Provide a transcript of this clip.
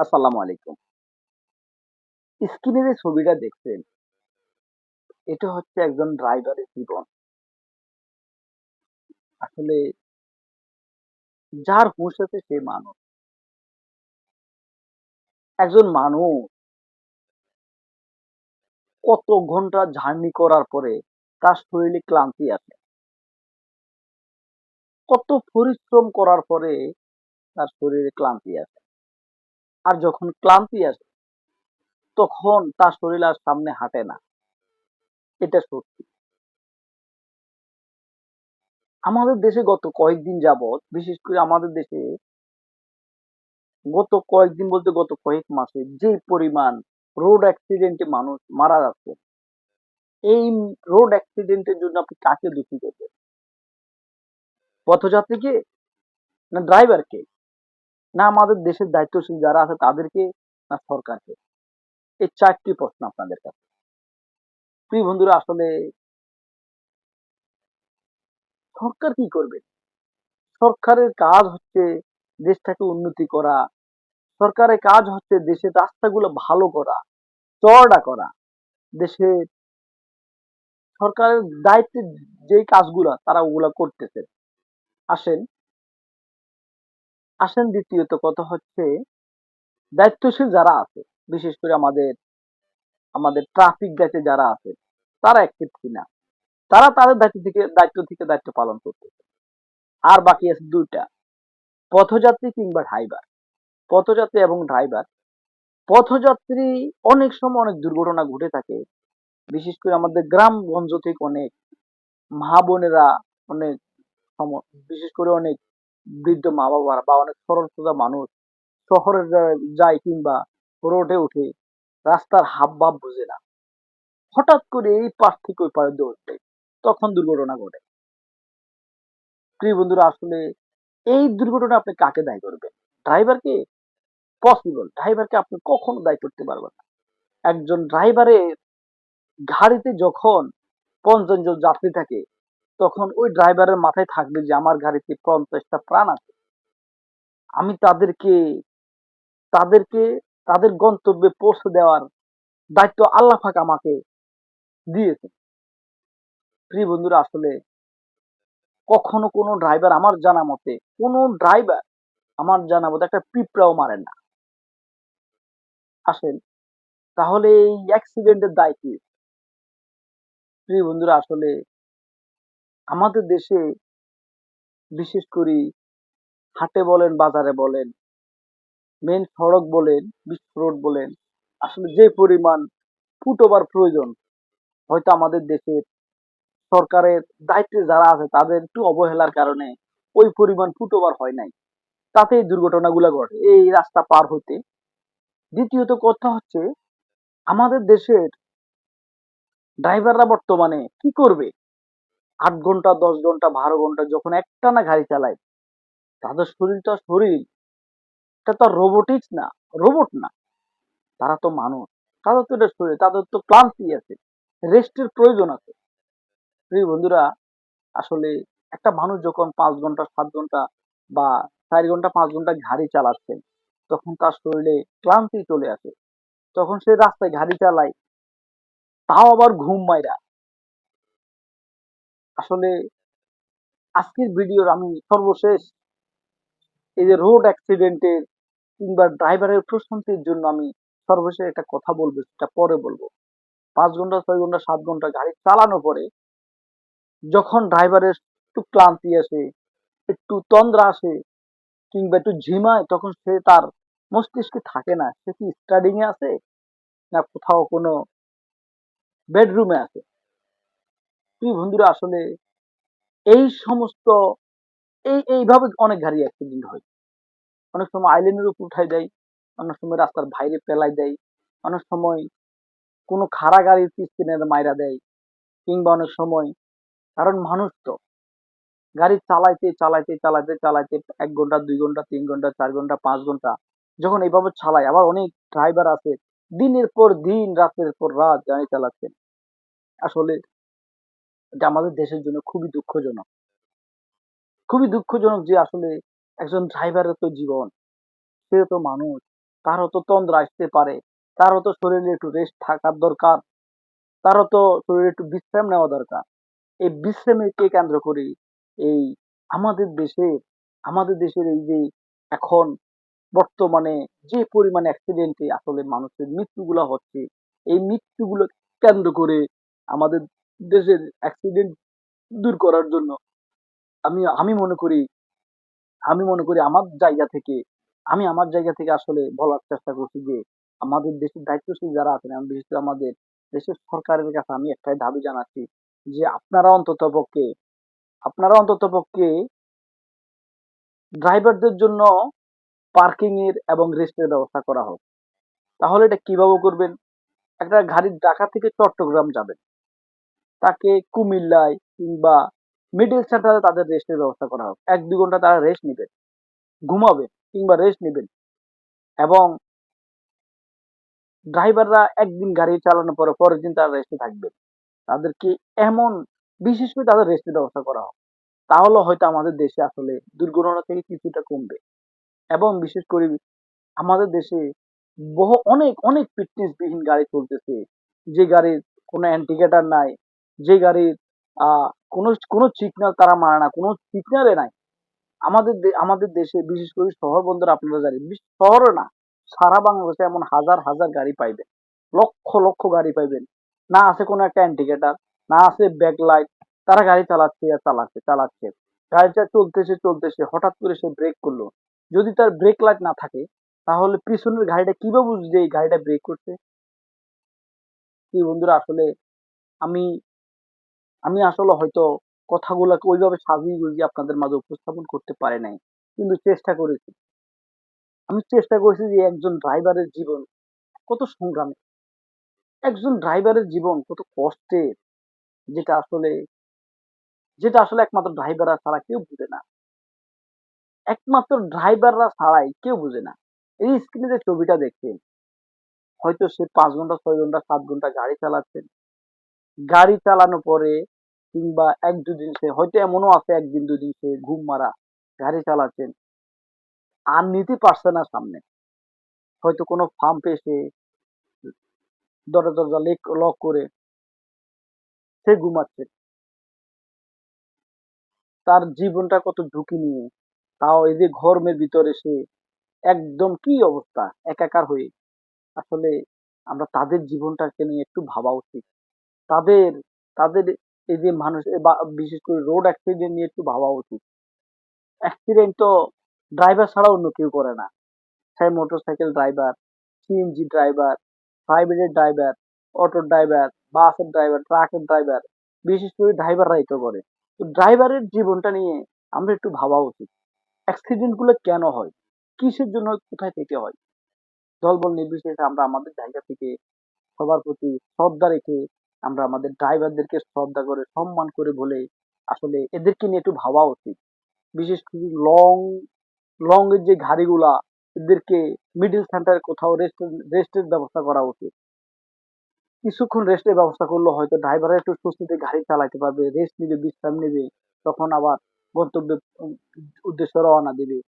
আসসালামু আলাইকুম। স্ক্রিনে যে ছবিটা দেখছেন, এটা হচ্ছে একজন ড্রাইভারের জীবন। আসলে যার হুঁশ আছে সে মানুষ। একজন মানুষ কত ঘন্টা জার্নি করার পরে তার শরীরে ক্লান্তি আসে। কত পরিশ্রম করার পরে তার শরীরে ক্লান্তি আসে। আর যখন ক্লান্তি আসে তখন তার শরীর আর সামনে হাঁটে না। এটা সত্যি। আমাদের দেশে গত কয়েকদিন যাবৎ, বিশেষ করে আমাদের দেশে গত কয়েকদিন বলতে গত কয়েক মাসে যে পরিমাণ রোড অ্যাক্সিডেন্টে মানুষ মারা যাচ্ছে, এই রোড অ্যাক্সিডেন্টের জন্য আপনি কাকে দোষী করবেন? পথযাত্রীকে, না ড্রাইভারকে, না আমাদের দেশের দায়িত্বশীল যারা আছে তাদেরকে, না সরকারকে? এই চারটি প্রশ্ন আপনাদের কাছে। প্রিয় বন্ধুরা, আসলে সরকার কি করবে? সরকারের কাজ হচ্ছে দেশটাকে উন্নতি করা। সরকারের কাজ হচ্ছে দেশের রাস্তাগুলো ভালো করা, চওড়া করা। দেশে সরকারের দায়িত্বে যেই কাজগুলা তারা ওগুলা করতেছে। আসেন আসেন দ্বিতীয়ত কথা হচ্ছে, দায়িত্বশীল যারা আছে, বিশেষ করে আমাদের আমাদের ট্রাফিক দায়িত্বে যারা আছে, তারা অ্যাক্টিভ কিনা, তারা তাদের দায়িত্ব থেকে দায়িত্ব পালন করতেছে। আর বাকি আছে দুইটা, পথযাত্রী কিংবা ড্রাইভার। পথযাত্রী এবং ড্রাইভার। পথযাত্রী অনেক সময় অনেক দুর্ঘটনা ঘটে থাকে, বিশেষ করে আমাদের গ্রামগঞ্জ থেকে অনেক মা বোনেরা, অনেক বিশেষ করে অনেক বৃদ্ধ মা বাবারা বা অনেক সরল সোজা মানুষ শহরে যায় কিংবা রোডে উঠে রাস্তার হাব ভাব বুঝে না, হঠাৎ করে এই পাশ থেকে ওই পারে দৌড় দেয়, তখন দুর্ঘটনা ঘটে। প্রিয় বন্ধুরা, আসলে এই দুর্ঘটনা আপনি কাকে দায়ী করবেন? ড্রাইভারকে? পসিবল, ড্রাইভারকে আপনি কখনো দায়ী করতে পারবেন না। একজন ড্রাইভারের গাড়িতে যখন 50 জন যাত্রী থাকে, তখন ওই ড্রাইভারের মাথায় থাকবে যে আমার গাড়িতে 50টা প্রাণ আছে। আমি তাদেরকে তাদের গন্তব্যে পৌঁছে দেওয়ার দায়িত্ব আল্লাহ পাক আমাকে দিয়েছে। প্রিয় বন্ধুরা, আসলে কখনো কোনো ড্রাইভার আমার জানা মতে, কোনো ড্রাইভার আমার জানা মতে একটা পিঁপড়াও মারেন না। আসেন, তাহলে এই অ্যাক্সিডেন্টের দায় কি? প্রিয় বন্ধুরা, আসলে আমাদের দেশে বিশেষ করে হাটে বলেন, বাজারে বলেন, মেন সড়ক বলেন, বিশ্ব রোড বলেন, আসলে যে পরিমাণ ফুটওভার প্রয়োজন, হয়তো আমাদের দেশের সরকারের দায়িত্বে যারা আছে তাদের একটু অবহেলার কারণে ওই পরিমাণ ফুটওভার হয় নাই। তাতে এই দুর্ঘটনাগুলো ঘটে এই রাস্তা পার হতে। দ্বিতীয়ত কথা হচ্ছে, আমাদের দেশের ড্রাইভাররা বর্তমানে কি করবে? 8 ঘন্টা, 10 ঘন্টা, 12 ঘন্টা যখন একটানা গাড়ি চালায়, তাদের শরীরটা শরীর, এটা তো রোবোটিক্স না, রোবট না। তারা তো মানুষ। তাদের তো এটা শরীর, তাদের তো ক্লান্তি আছে, রেস্টের প্রয়োজন আছে। প্রিয় বন্ধুরা, আসলে একটা মানুষ যখন 5 ঘন্টা, 7 ঘন্টা বা 4 ঘন্টা, 5 ঘন্টা গাড়ি চালাচ্ছেন, তখন তার শরীরে ক্লান্তি চলে আসে। তখন সে রাস্তায় গাড়ি চালায়, তাও আবার ঘুম মাইরা। আসলে আজকের ভিডিওর আমি সর্বশেষ এই যে রোড অ্যাক্সিডেন্টের কিংবা ড্রাইভারের প্রশান্তির জন্য আমি সর্বশেষ একটা কথা বলবো, সেটা পরে বলবো। 5 ঘন্টা, 6 ঘন্টা, 7 ঘন্টা গাড়ি চালানোর পরে যখন ড্রাইভারের একটু ক্লান্তি আসে, একটু তন্দ্রা আসে কিংবা একটু ঝিমায়, তখন সে তার মস্তিষ্কে থাকে না, সে কি স্টাডিং এ আছে, না কোথাও কোনো বেডরুমে আছে। তুই বন্ধুরা, আসলে এই সমস্ত এইভাবে অনেক গাড়ি অ্যাক্সিডেন্ট হয়। অনেক সময় আইল্যান্ডের উপর উঠাই দেয়, অনেক সময় রাস্তার বাইরে পেলাই দেয়, অনেক সময় কোনো খাড়া গাড়ির পিছনে মাইরা দেয়, কিংবা অনেক সময়, কারণ মানুষ তো গাড়ি চালাইতে চালাইতে চালাইতে চালাইতে 1 ঘন্টা, 2 ঘন্টা, 3 ঘন্টা, 4 ঘন্টা, 5 ঘন্টা যখন এইভাবে চালায়, আবার অনেক ড্রাইভার আছে দিনের পর দিন, রাতের পর রাত গাড়ি চালাচ্ছেন। আসলে এটা আমাদের দেশের জন্য খুবই দুঃখজনক। খুবই দুঃখজনক যে আসলে একজন ড্রাইভারের তো জীবন, সে তো মানুষ। তারও তো তন্দ্রা আসতে পারে, তারও তো শরীরে একটু রেস্ট থাকার দরকার, তারও তো শরীরে একটু বিশ্রাম নেওয়া দরকার। এই বিশ্রামকে কেন্দ্র করে এই আমাদের দেশের আমাদের দেশের এই যে এখন বর্তমানে যে পরিমাণে অ্যাক্সিডেন্টে আসলে মানুষের মৃত্যুগুলো হচ্ছে, এই মৃত্যুগুলো কেন্দ্র করে আমাদের দেশের অ্যাক্সিডেন্ট দূর করার জন্য আমি মনে করি আমি আমার জায়গা থেকে আসলে বলার চেষ্টা করছি যে আমাদের দেশের দায়িত্বশীল যারা আছেন, আমি বিশেষ করে আমাদের দেশের সরকারের কাছে আমি একটাই দাবি জানাচ্ছি যে আপনারা অন্তত পক্ষে ড্রাইভারদের জন্য পার্কিং এর এবং রেস্টের ব্যবস্থা করা হোক। তাহলে এটা কিভাবে করবেন? একটা গাড়ি ঢাকা থেকে চট্টগ্রাম যাবে, তাকে কুমিল্লায় কিংবা মিডল সেন্টারে তাদের রেস্টের ব্যবস্থা করা হোক। 1-2 ঘন্টা তারা রেস্ট নিবেন, ঘুমাবেন কিংবা রেস্ট নিবেন। এবং ড্রাইভাররা একদিন গাড়ি চালানোর পরে পরের দিন তারা রেস্টে থাকবে। তাদেরকে এমন বিশেষ করে তাদের রেস্টের ব্যবস্থা করা হোক। তাহলে হয়তো আমাদের দেশে আসলে দুর্ঘটনা থেকে কিছুটা কমবে। এবং বিশেষ করে আমাদের দেশে অনেক অনেক ফিটনেস বিহীন গাড়ি চলতেছে, যে গাড়ির কোনো ইন্ডিকেটর নাই, যে গাড়ির কোনো কোনো সিগন্যাল তারা মানে না, কোনো সিগন্যালে নাই। আমাদের দেশে বিশেষ করে শহর বন্দর আপনারা জানেন, শহরে না, সারা বাংলাদেশে এমন হাজার হাজার গাড়ি পাইবেন, লক্ষ লক্ষ গাড়ি পাইবেন। না আছে কোনো একটা ইন্ডিকেটর, না আছে ব্যাকলাইট, তারা গাড়ি চালাচ্ছে আর চালাচ্ছে। গাড়িটা চলতেছে চলতেছে, হঠাৎ করে সে ব্রেক করলো। যদি তার ব্রেক লাইট না থাকে, তাহলে পিছনের গাড়িটা কিভাবে বুঝবে যে এই গাড়িটা ব্রেক করছে? কি বন্ধুরা, আসলে আমি আমি আসলে হয়তো কথাগুলোকে ওইভাবে সাজিয়ে গুজিয়ে আপনাদের মাঝে উপস্থাপন করতে পারি নাই, কিন্তু চেষ্টা করেছি যে একজন ড্রাইভারের জীবন কত সংগ্রামী, একজন ড্রাইভারের জীবন কত কষ্টের, যেটা আসলে যেটা আসলে একমাত্র ড্রাইভাররা ছাড়া কেউ বুঝে না। একমাত্র ড্রাইভাররা ছাড়াই কেউ বুঝে না। এই স্ক্রিনে যে ছবিটা দেখছেন, হয়তো সে 5 ঘন্টা 6 ঘন্টা 7 ঘন্টা গাড়ি চালাচ্ছেন। গাড়ি চালানোর পরে কিংবা 1-2 দিন সে হয়তো এমনও আছে, 1 দিন 2 দিন সে ঘুম মারা গাড়ি চালাচ্ছেন, আর নিতে পারছে না সামনে। হয়তো কোনো পাম্পে সে দরজা লক করে সে ঘুমাচ্ছে। তার জীবনটা কত ঝুঁকি নিয়ে, তাও এই যে গরমের ভিতরে সে একদম কি অবস্থা, একাকার হয়ে। আসলে আমরা তাদের জীবনটাকে নিয়ে একটু ভাবা উচিত। তাদের তাদের এই যে মানুষ বিশেষ করে রোড অ্যাক্সিডেন্ট নিয়ে একটু ভাবা উচিত। অ্যাক্সিডেন্ট তো ড্রাইভার ছাড়া অন্য কেউ করে না। সে মোটরসাইকেল ড্রাইভার, সিএনজি ড্রাইভার, প্রাইভেটের ড্রাইভার, অটোর ড্রাইভার, বাসের ড্রাইভার, ট্রাকের ড্রাইভার, বিশেষ করে ড্রাইভাররাই তো করে। তো ড্রাইভারের জীবনটা নিয়ে আমরা একটু ভাবা উচিত। অ্যাক্সিডেন্ট গুলো কেন হয়, কিসের জন্য, কোথায় থেকে হয়? দলবল নির্বিশেষে আমরা আমাদের জায়গা থেকে সবার প্রতি শ্রদ্ধা রেখে আমরা আমাদের ড্রাইভারদেরকে শ্রদ্ধা করে সম্মান করে বলে আসলে এদেরকে নিয়ে একটু ভাবা উচিত। বিশেষ করে লং লং এর যে গাড়িগুলা, এদেরকে মিডল সেন্টারে কোথাও রেস্টের ব্যবস্থা করা উচিত। কিছুক্ষণ রেস্টের ব্যবস্থা করলে হয়তো ড্রাইভার একটু স্বস্তিতে গাড়ি চালাতে পারবে, রেস্ট নিবে, বিশ্রাম নেবে, তখন আবার গন্তব্যের উদ্দেশ্যে রওনা দিবে।